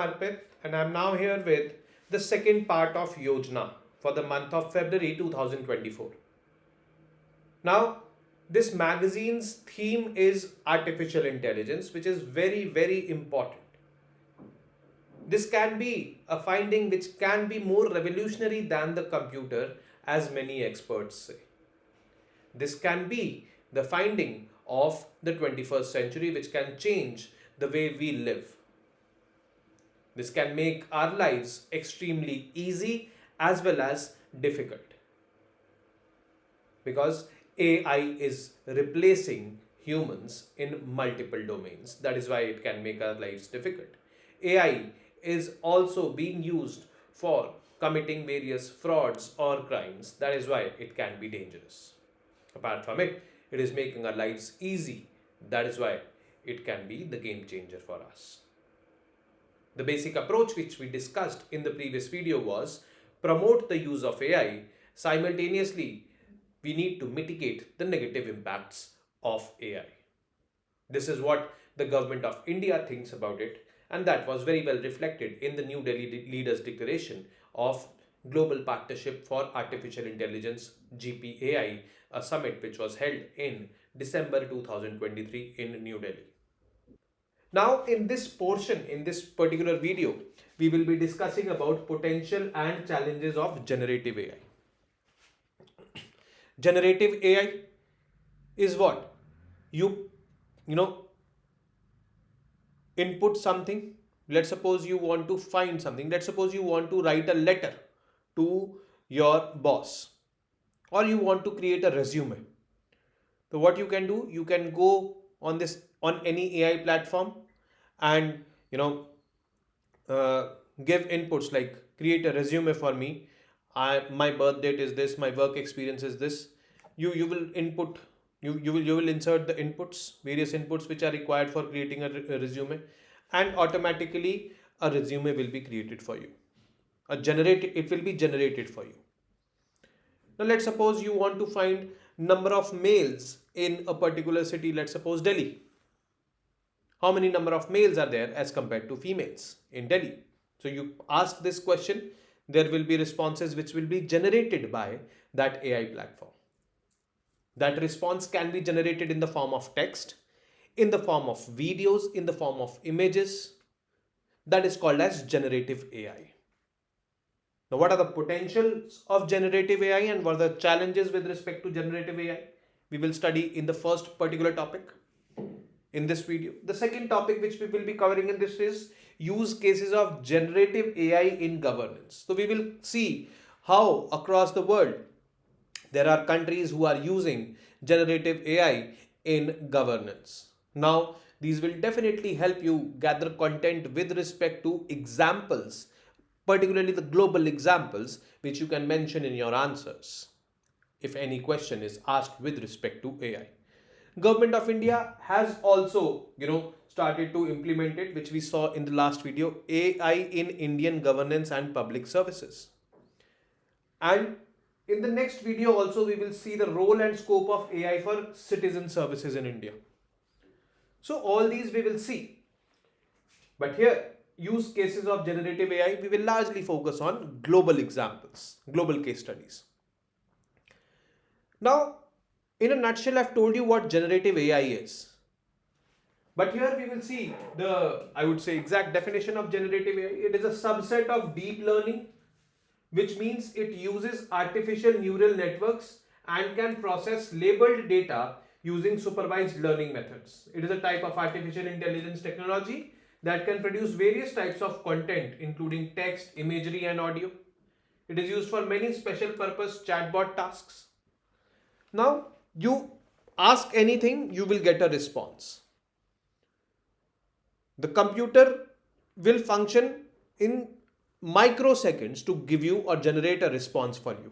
Arpit, and I'm now here with the second part of Yojana for the month of February 2024. Now, this magazine's theme is artificial intelligence, which is very, very important. This can be a finding which can be more revolutionary than the computer, as many experts say. This can be the finding of the 21st century, which can change the way we live. This can make our lives extremely easy as well as difficult, because AI is replacing humans in multiple domains. That is why it can make our lives difficult. AI is also being used for committing various frauds or crimes. That is why it can be dangerous. Apart from it, it is making our lives easy. That is why it can be the game changer for us. The basic approach which we discussed in the previous video was promote the use of AI. Simultaneously, we need to mitigate the negative impacts of AI. This is what the government of India thinks about it, and that was very well reflected in the New Delhi Leaders Declaration of Global Partnership for Artificial Intelligence GPAI, a summit which was held in December 2023 in New Delhi. Now, in this portion, in this particular video, we will be discussing about potential and challenges of generative AI. Generative AI is what? You input something. Let's suppose you want to find something. Let's suppose you want to write a letter to your boss, or you want to create a resume. So what you can do, you can go on any AI platform and give inputs like create a resume for me. My birth date is this, my work experience is this. You will input, you will insert the inputs, various inputs which are required for creating a resume, and automatically a resume will be created for you. It will be generated for you. Now let's suppose you want to find number of males in a particular city, let's suppose Delhi. How many number of males are there as compared to females in Delhi? So you ask this question, there will be responses which will be generated by that AI platform. That response can be generated in the form of text, in the form of videos, in the form of images. That is called as generative AI. Now, what are the potentials of generative AI and what are the challenges with respect to generative AI? We will study in the first particular topic in this video. The second topic which we will be covering in this is use cases of generative AI in governance. So we will see how across the world there are countries who are using generative AI in governance. Now, these will definitely help you gather content with respect to examples, particularly the global examples, which you can mention in your answers if any question is asked with respect to AI. Government of India has also, started to implement it, which we saw in the last video, AI in Indian governance and public services. And in the next video also, we will see the role and scope of AI for citizen services in India. So all these we will see. But here, use cases of generative AI, we will largely focus on global examples, global case studies. Now, in a nutshell, I've told you what generative AI is. But here we will see the, I would say, exact definition of generative AI. It is a subset of deep learning, which means it uses artificial neural networks and can process labeled data using supervised learning methods. It is a type of artificial intelligence technology that can produce various types of content, including text, imagery, and audio. It is used for many special purpose chatbot tasks. Now, you ask anything, you will get a response. The computer will function in microseconds to give you or generate a response for you.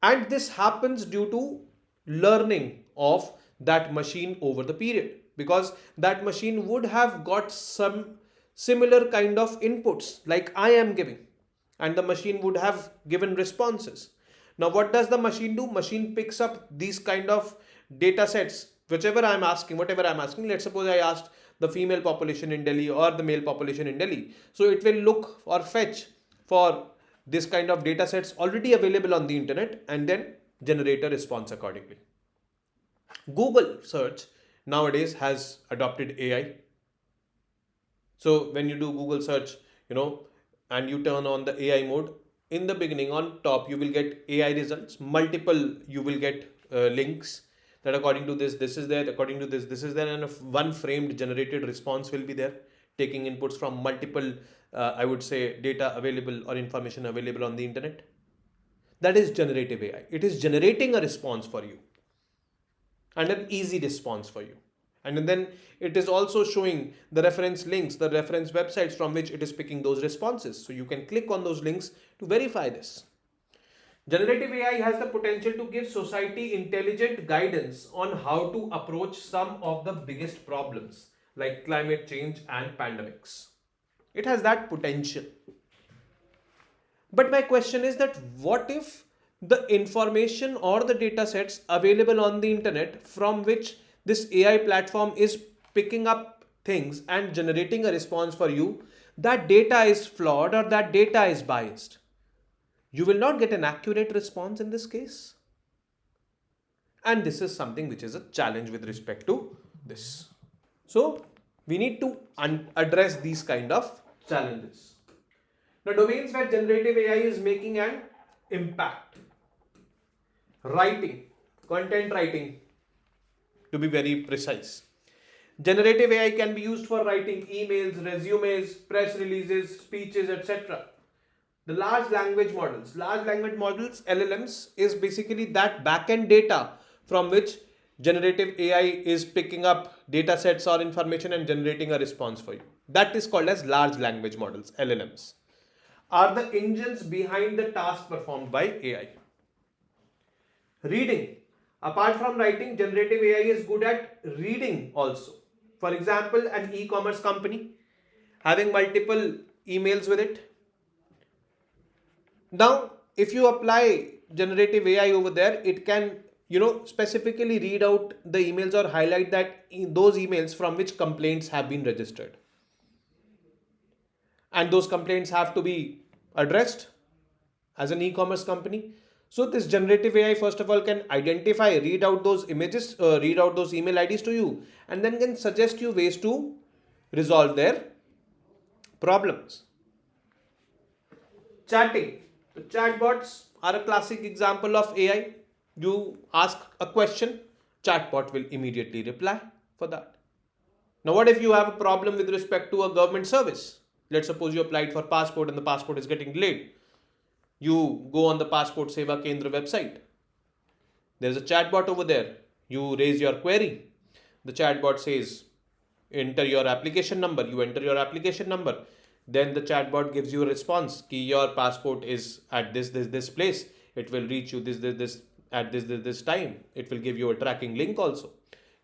And this happens due to learning of that machine over the period, because that machine would have got some similar kind of inputs like I am giving, and the machine would have given responses. Now, what does the machine do? Machine picks up these kind of data sets, whatever I'm asking. Let's suppose I asked the female population in Delhi or the male population in Delhi. So it will look or fetch for this kind of data sets already available on the internet and then generate a response accordingly. Google search nowadays has adopted AI. So when you do Google search, and you turn on the AI mode, in the beginning on top, you will get AI results, multiple, you will get links that according to this is there, according to this is there, and one framed generated response will be there, taking inputs from multiple, I would say, data available or information available on the internet. That is generative AI. It is generating a response for you and an easy response for you. And then it is also showing the reference links, the reference websites from which it is picking those responses. So you can click on those links to verify this. Generative AI has the potential to give society intelligent guidance on how to approach some of the biggest problems like climate change and pandemics. It has that potential. But my question is that what if the information or the data sets available on the internet from which this AI platform is picking up things and generating a response for you, that data is flawed or that data is biased? You will not get an accurate response in this case. And this is something which is a challenge with respect to this. So we need to address these kind of challenges. Now, domains where generative AI is making an impact. Writing, content writing, to be very precise. Generative AI can be used for writing emails, resumes, press releases, speeches, etc. The large language models, LLMs, is basically that backend data from which generative AI is picking up data sets or information and generating a response for you. That is called as large language models, LLMs. Are the engines behind the task performed by AI. Reading. Apart from writing, generative AI is good at reading also. For example, an e-commerce company having multiple emails with it. Now, if you apply generative AI over there, it can, specifically read out the emails or highlight that those emails from which complaints have been registered. And those complaints have to be addressed as an e-commerce company. So this generative AI, first of all, can identify, read out those images, read out those email IDs to you, and then can suggest you ways to resolve their problems. Chatting. The chatbots are a classic example of AI. You ask a question, chatbot will immediately reply for that. Now, what if you have a problem with respect to a government service? Let's suppose you applied for passport and the passport is getting delayed. You go on the Passport Seva Kendra website. There's a chatbot over there. You raise your query. The chatbot says, enter your application number. You enter your application number. Then the chatbot gives you a response. Ki your passport is at this place. It will reach you this at this time. It will give you a tracking link also.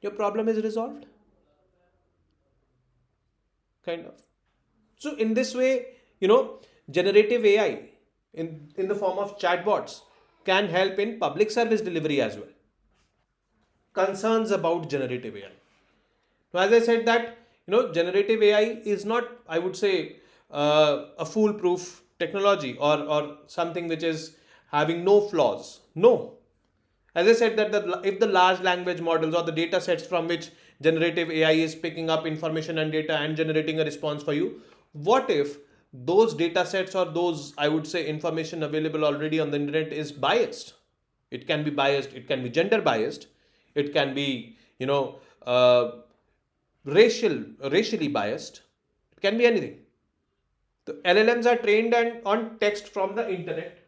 Your problem is resolved. Kind of. So in this way, generative AI in the form of chatbots can help in public service delivery as well. Concerns about generative AI. Now, as I said that, generative AI is not, I would say, a foolproof technology or something which is having no flaws. No. As I said that if the large language models or the data sets from which generative AI is picking up information and data and generating a response for you, what if those data sets or those, I would say, information available already on the internet is biased? It can be biased, it can be gender biased, it can be, racially biased, it can be anything. The LLMs are trained on text from the internet,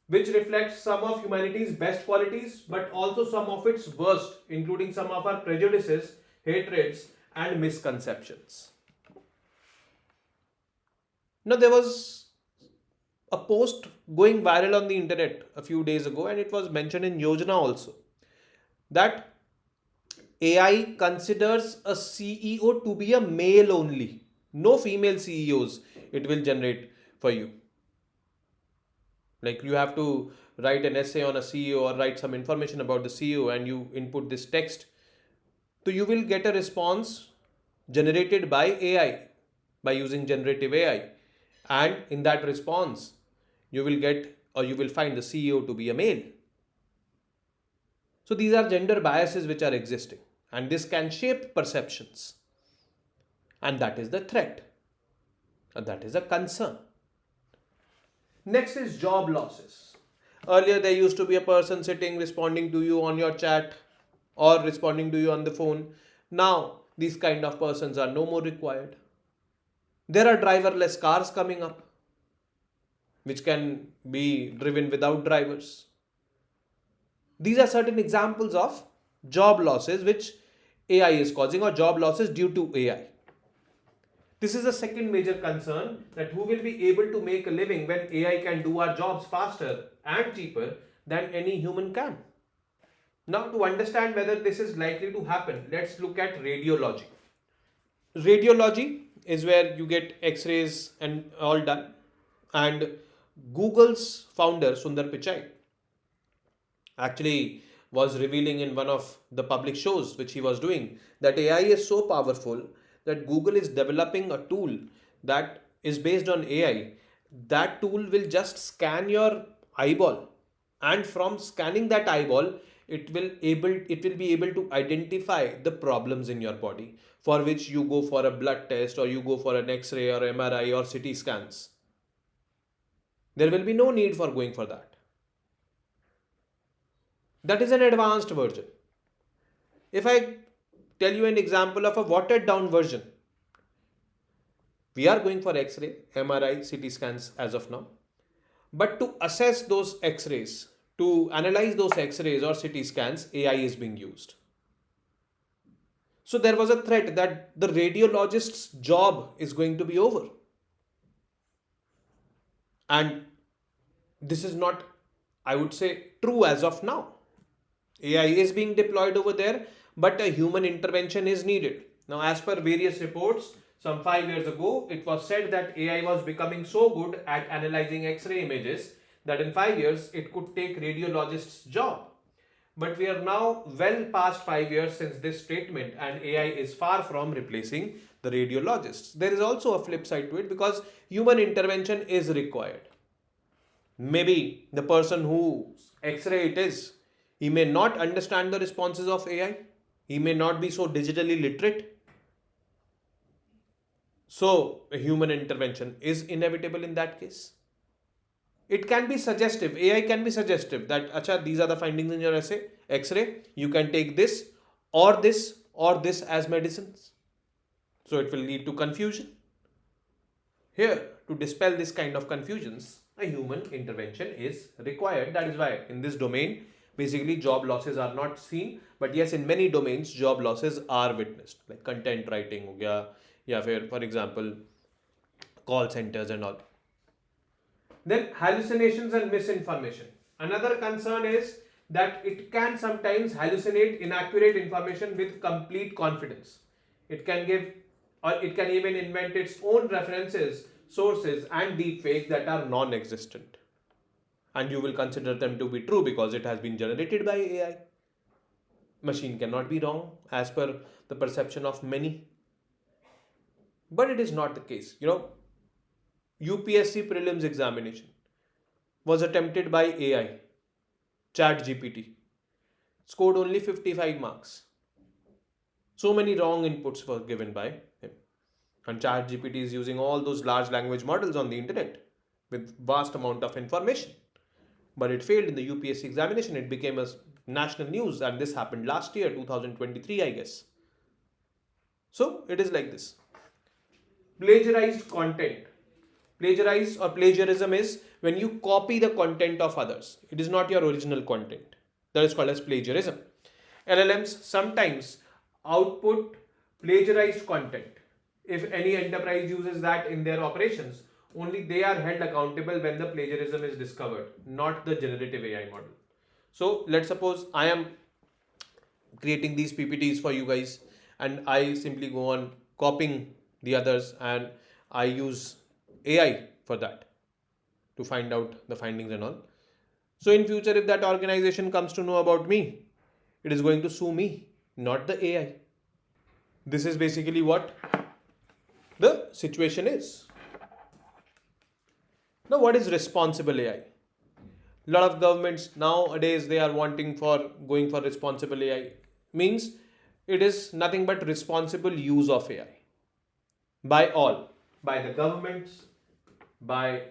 which reflects some of humanity's best qualities, but also some of its worst, including some of our prejudices, hatreds, and misconceptions. Now, there was a post going viral on the internet a few days ago, and it was mentioned in Yojana also, that AI considers a CEO to be a male only. No female CEOs it will generate for you. Like you have to write an essay on a CEO or write some information about the CEO and you input this text. So you will get a response generated by AI, by using generative AI. And in that response, you will get or you will find the CEO to be a male. So these are gender biases which are existing, and this can shape perceptions. And that is the threat, and that is a concern. Next is job losses. Earlier, there used to be a person sitting responding to you on your chat or responding to you on the phone. Now, these kind of persons are no more required. There are driverless cars coming up, which can be driven without drivers. These are certain examples of job losses which AI is causing, or job losses due to AI. This is the second major concern, that who will be able to make a living when AI can do our jobs faster and cheaper than any human can. Now, to understand whether this is likely to happen, let's look at radiology. Radiology is where you get x-rays and all done. And Google's founder, Sundar Pichai, actually was revealing in one of the public shows which he was doing that AI is so powerful that Google is developing a tool that is based on AI. That tool will just scan your eyeball, and from scanning that eyeball, it will be able to identify the problems in your body, for which you go for a blood test or you go for an X-ray or MRI or CT scans. There will be no need for going for that. That is an advanced version. If I tell you an example of a watered down version, we are going for X-ray, MRI, CT scans as of now. But to assess those X-rays, to analyze those X-rays or CT scans, AI is being used. So there was a threat that the radiologist's job is going to be over. And this is not, I would say, true as of now. AI is being deployed over there, but a human intervention is needed. Now, as per various reports, some 5 years ago, it was said that AI was becoming so good at analyzing X-ray images that in 5 years, it could take radiologists' job. But we are now well past 5 years since this statement, and AI is far from replacing the radiologists. There is also a flip side to it, because human intervention is required. Maybe the person whose X-ray it is, he may not understand the responses of AI. He may not be so digitally literate. So, a human intervention is inevitable in that case. It can be suggestive. AI can be suggestive that, acha, these are the findings in your essay, X-ray. You can take this or this or this as medicines. So, it will lead to confusion. Here, to dispel this kind of confusions, a human intervention is required. That is why in this domain, basically job losses are not seen, but yes, in many domains job losses are witnessed, like content writing ho gaya, ya फिर for example call centers and all. Then hallucinations and misinformation. Another concern is that it can sometimes hallucinate inaccurate information with complete confidence. It can give, or it can even invent its own references, sources and deepfakes that are non-existent. And you will consider them to be true because it has been generated by AI. Machine cannot be wrong as per the perception of many. But it is not the case. UPSC prelims examination was attempted by AI, ChatGPT. Scored only 55 marks. So many wrong inputs were given by him. And ChatGPT is using all those large language models on the internet with vast amount of information. But it failed in the UPSC examination. It became a national news, and this happened last year, 2023, I guess. So it is like this. Plagiarized content. Plagiarized or plagiarism is when you copy the content of others. It is not your original content. That is called as plagiarism. LLMs sometimes output plagiarized content. If any enterprise uses that in their operations, only they are held accountable when the plagiarism is discovered, not the generative AI model. So let's suppose I am creating these PPTs for you guys, and I simply go on copying the others, and I use AI for that to find out the findings and all. So in future, if that organization comes to know about me, it is going to sue me, not the AI. This is basically what the situation is. Now, what is responsible AI? A lot of governments nowadays, they are going for responsible AI. Means it is nothing but responsible use of AI by all, by the governments, by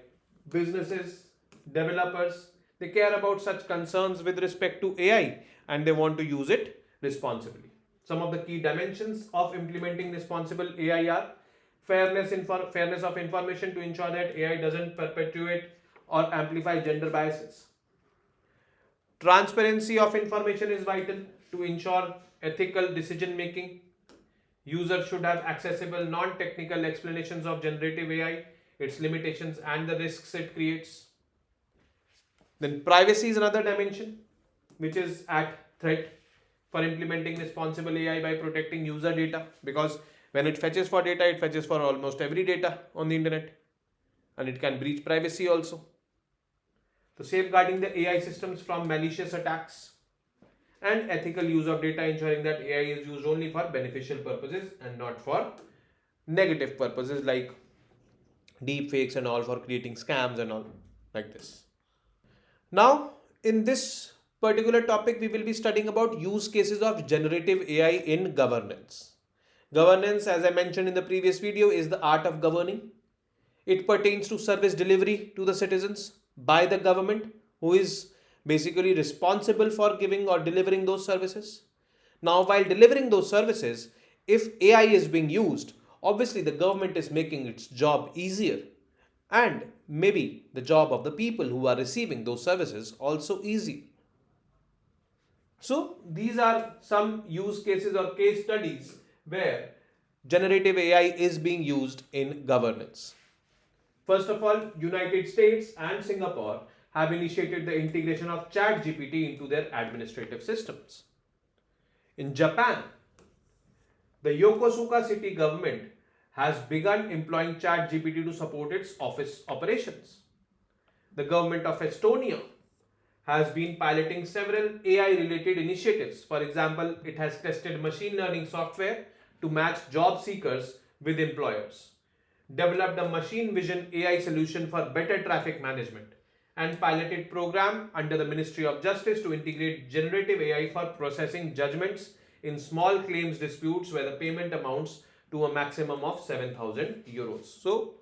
businesses, developers. They care about such concerns with respect to AI and they want to use it responsibly. Some of the key dimensions of implementing responsible AI are fairness of information to ensure that AI doesn't perpetuate or amplify gender biases. Transparency of information is vital to ensure ethical decision making. Users should have accessible non-technical explanations of generative AI, its limitations and the risks it creates. Then privacy is another dimension which is at threat for implementing responsible AI by protecting user data, because when it fetches for data, it fetches for almost every data on the internet and it can breach privacy also. So safeguarding the AI systems from malicious attacks and ethical use of data, ensuring that AI is used only for beneficial purposes and not for negative purposes like deep fakes and all for creating scams and all like this. Now, in this particular topic, we will be studying about use cases of generative AI in governance. Governance, as I mentioned in the previous video, is the art of governing. It pertains to service delivery to the citizens by the government, who is basically responsible for giving or delivering those services. Now, while delivering those services, if AI is being used, obviously the government is making its job easier, and maybe the job of the people who are receiving those services also easy. So these are some use cases or case studies where generative AI is being used in governance. First of all, United States and Singapore have initiated the integration of ChatGPT into their administrative systems. In Japan, the Yokosuka city government has begun employing ChatGPT to support its office operations. The government of Estonia has been piloting several AI-related initiatives. For example, it has tested machine learning software to match job seekers with employers, developed a machine vision AI solution for better traffic management, and piloted program under the Ministry of Justice to integrate generative AI for processing judgments in small claims disputes where the payment amounts to a maximum of 7,000 euros. So,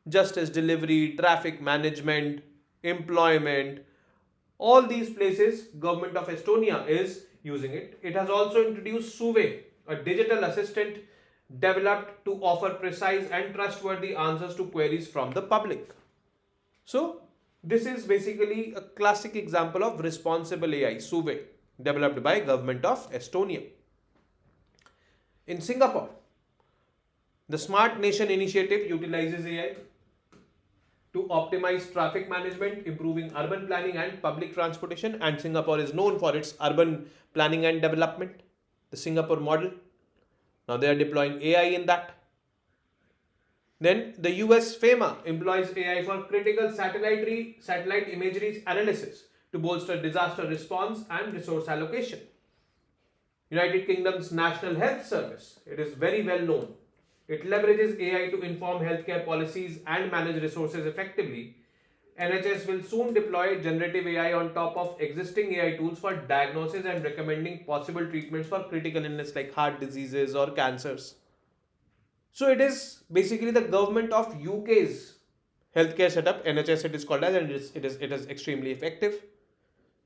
justice delivery, traffic management, employment, all these places, government of Estonia is using it. It has also introduced Suve, a digital assistant developed to offer precise and trustworthy answers to queries from the public. So, this is basically a classic example of responsible AI, Suve, developed by government of Estonia. In Singapore, the Smart Nation initiative utilizes AI to optimize traffic management, improving urban planning and public transportation, and Singapore is known for its urban planning and development, the Singapore model. Now they are deploying AI in that. Then the US FEMA employs AI for critical satellite imagery analysis to bolster disaster response and resource allocation. United Kingdom's National Health Service, it is very well known. It leverages AI to inform healthcare policies and manage resources effectively. NHS will soon deploy generative AI on top of existing AI tools for diagnosis and recommending possible treatments for critical illness like heart diseases or cancers. So it is basically the government of UK's healthcare setup, NHS it is called as, and it is extremely effective.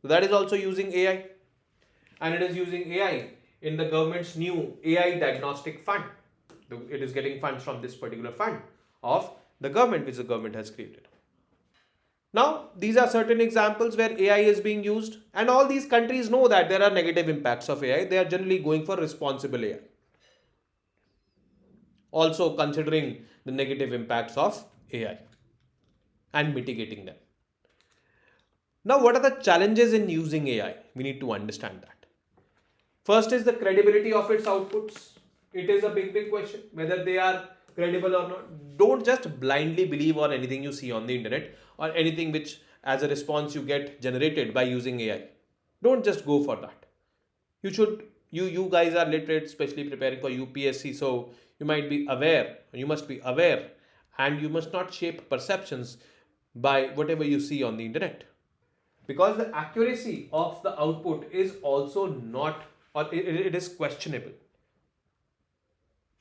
So that is also using AI, and it is using AI in the government's new AI diagnostic fund. It is getting funds from this particular fund of the government, which the government has created. Now, these are certain examples where AI is being used, and all these countries know that there are negative impacts of AI. They are generally going for responsible AI, also considering the negative impacts of AI and mitigating them. Now, what are the challenges in using AI? We need to understand that. First is the credibility of its outputs. It is a big question whether they are credible or not. Don't just blindly believe on anything you see on the internet or anything which as a response you get generated by using AI. Don't just go for that. You should You guys are literate, especially preparing for UPSC, so you might be aware, you must be aware, and you must not shape perceptions by whatever you see on the internet, because the accuracy of the output is also not, or it is questionable.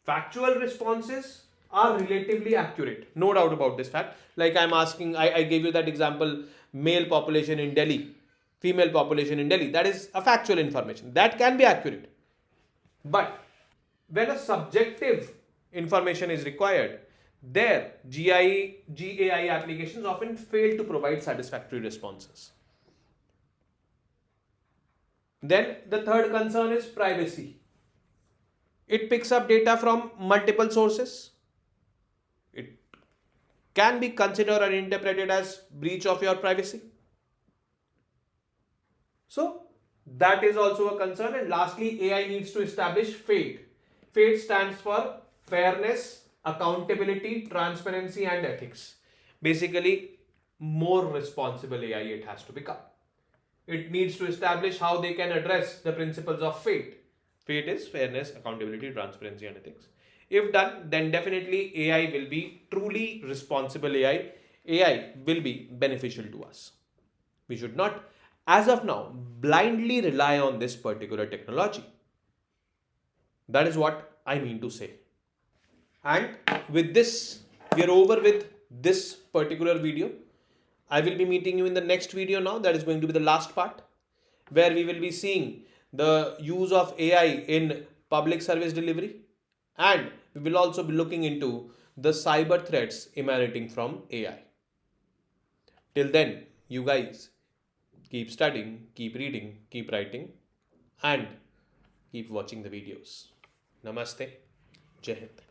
Factual responses are relatively accurate, no doubt about this fact. Like I'm asking, I gave you that example, male population in Delhi, female population in Delhi. That is a factual information. That can be accurate. But when a subjective information is required, there GAI applications often fail to provide satisfactory responses. Then the third concern is privacy. It picks up data from multiple sources. It can be considered or interpreted as breach of your privacy. So that is also a concern. And lastly, AI needs to establish FATE. FATE stands for fairness, accountability, transparency, and ethics. Basically, more responsible AI it has to become. It needs to establish how they can address the principles of FATE. FATE is fairness, accountability, transparency, and ethics. If done, then definitely AI will be truly responsible AI. AI will be beneficial to us. We should not, as of now, blindly rely on this particular technology. That is what I mean to say. And with this, we are over with this particular video. I will be meeting you in the next video now. That is going to be the last part, where we will be seeing the use of AI in public service delivery, and we will also be looking into the cyber threats emanating from AI. Till then, you guys keep studying, keep reading, keep writing, and keep watching the videos. Namaste. Jai Hind.